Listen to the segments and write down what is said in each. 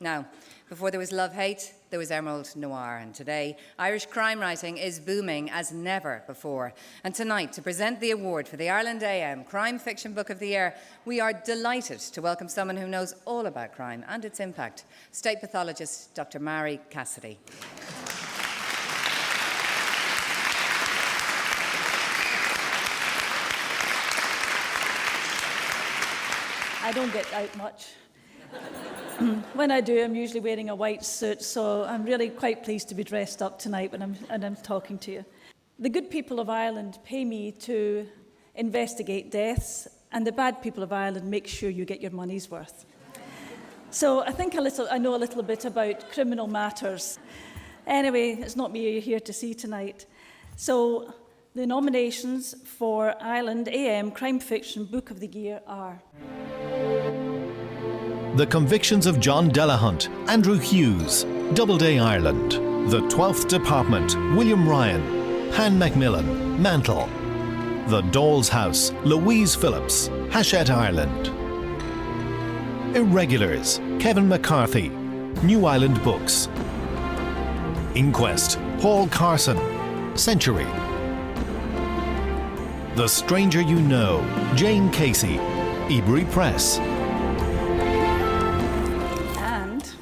Now, before there was love-hate, there was Emerald Noir, and today, Irish crime writing is booming as never before. And tonight, to present the award for the Ireland AM Crime Fiction Book of the Year, we are delighted to welcome someone who knows all about crime and its impact, State Pathologist Dr. Mary Cassidy. I don't get out much. When I do, I'm usually wearing a white suit, so I'm really quite pleased to be dressed up tonight when I'm talking to you. The good people of Ireland pay me to investigate deaths, and the bad people of Ireland make sure you get your money's worth. So I think I know a little bit about criminal matters. Anyway, it's not me you're here to see tonight. So the nominations for Ireland AM Crime Fiction Book of the Year are The Convictions of John Delahunt, Andrew Hughes, Doubleday Ireland. The 12th Department, William Ryan, Han Macmillan, Mantle. The Doll's House, Louise Phillips, Hachette Ireland. Irregulars, Kevin McCarthy, New Island Books. Inquest, Paul Carson, Century. The Stranger You Know, Jane Casey, Ebury Press.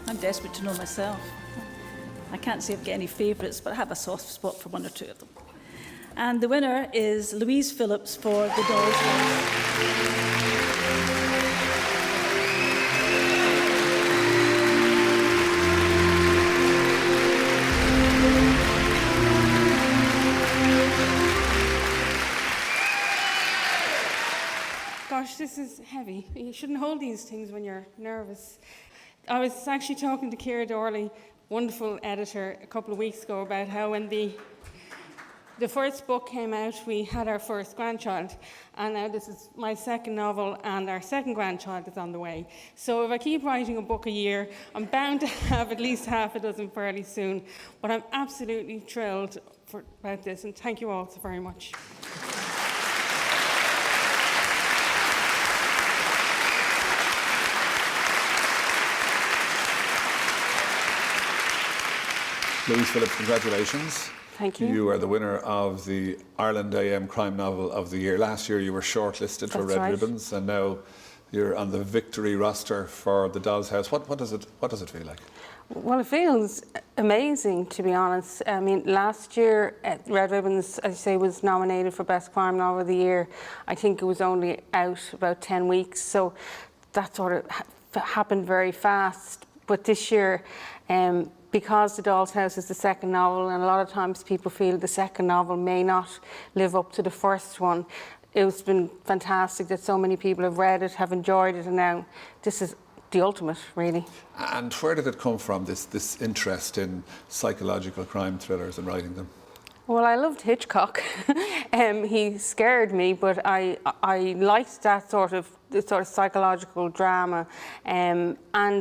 I'm desperate to know myself. I can't say I've got any favourites, but I have a soft spot for one or two of them. And the winner is Louise Phillips for The Doll's House. Gosh, this is heavy. You shouldn't hold these things when you're nervous. I was actually talking to Ciara Dorley, wonderful editor, a couple of weeks ago about how when the first book came out, we had our first grandchild. And now this is my second novel, and our second grandchild is on the way. So if I keep writing a book a year, I'm bound to have at least half a dozen fairly soon. But I'm absolutely thrilled about this, and thank you all so very much. Louise Phillips, congratulations. Thank you. You are the winner of the Ireland AM Crime Novel of the Year. Last year you were shortlisted for Red Ribbons, and now you're on the victory roster for The Doll's House. What does it feel like? Well, it feels amazing, to be honest. I mean, last year, Red Ribbons, as you say, was nominated for Best Crime Novel of the Year. I think it was only out about 10 weeks, so that sort of happened very fast. But this year, because The Doll's House is the second novel, and a lot of times people feel the second novel may not live up to the first one, it's been fantastic that so many people have read it, have enjoyed it, and now this is the ultimate, really. And where did it come from, this interest in psychological crime thrillers and writing them? Well, I loved Hitchcock. He scared me, but I liked that sort of psychological drama. And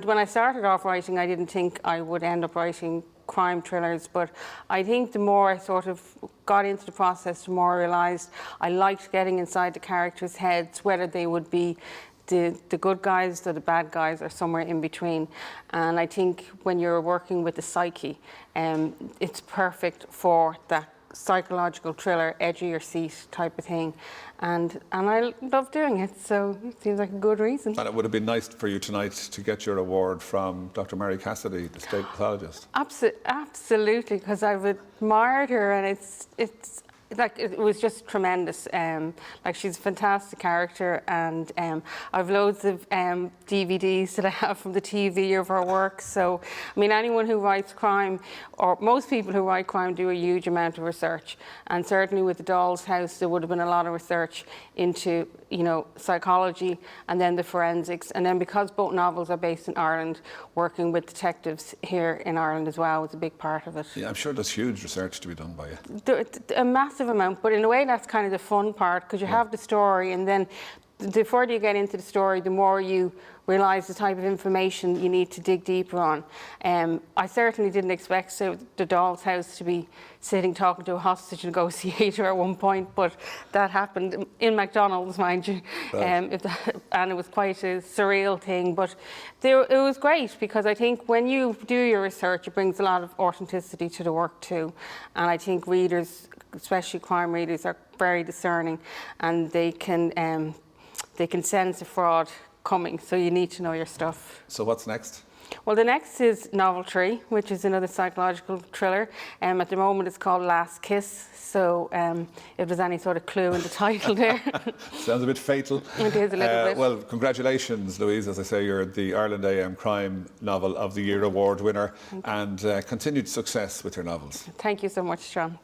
when I started off writing, I didn't think I would end up writing crime thrillers, but I think the more I sort of got into the process, the more I realised I liked getting inside the characters' heads, whether they would be the good guys or the bad guys or somewhere in between. And I think when you're working with the psyche, it's perfect for that psychological thriller, edge of your seat type of thing. And I love doing it, so it seems like a good reason. And it would have been nice for you tonight to get your award from Dr. Mary Cassidy, the State Pathologist. Absolutely, because I've admired her, and it's like, it was just tremendous. Like, she's a fantastic character, and I've loads of DVDs that I have from the TV of her work. So, I mean, anyone who writes crime, or most people who write crime, do a huge amount of research. And certainly with The Doll's House, there would have been a lot of research into, you know, psychology and then the forensics. And then because both novels are based in Ireland, working with detectives here in Ireland as well was a big part of it. Yeah, I'm sure there's huge research to be done by you. A massive amount, but in a way that's kind of the fun part, because you have the story, and then the further you get into the story, the more you realise the type of information you need to dig deeper on. I certainly didn't expect the Doll's House to be sitting talking to a hostage negotiator at one point, but that happened in McDonald's, mind you. Right. And it was quite a surreal thing, but it was great, because I think when you do your research, it brings a lot of authenticity to the work too. And I think readers, especially crime readers, are very discerning, and they can sense a fraud coming, so you need to know your stuff. So what's next? Well, the next is Novel Tree, which is another psychological thriller. At the moment it's called Last Kiss, so if there's any sort of clue in the title there. Sounds a bit fatal. It is a little bit. Well, congratulations, Louise. As I say, you're the Ireland AM Crime Novel of the Year award winner, and continued success with your novels. Thank you so much, John.